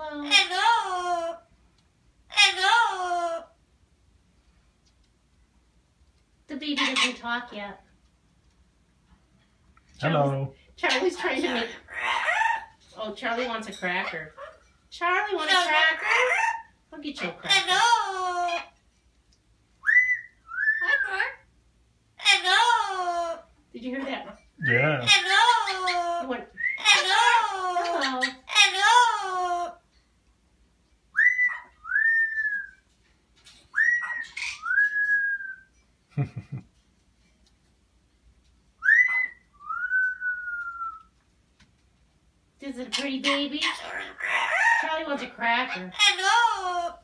Hello. Hello. Hello. The baby doesn't talk yet. Hello. Charlie's trying to make... Oh, Charlie wants a cracker. Charlie wants a cracker? I'll get you a cracker. Hello. Hello. Did you hear that? Yeah. Hello. It went... Hello. Hello. Hello. Is it a pretty baby? Charlie wants a cracker. Hello.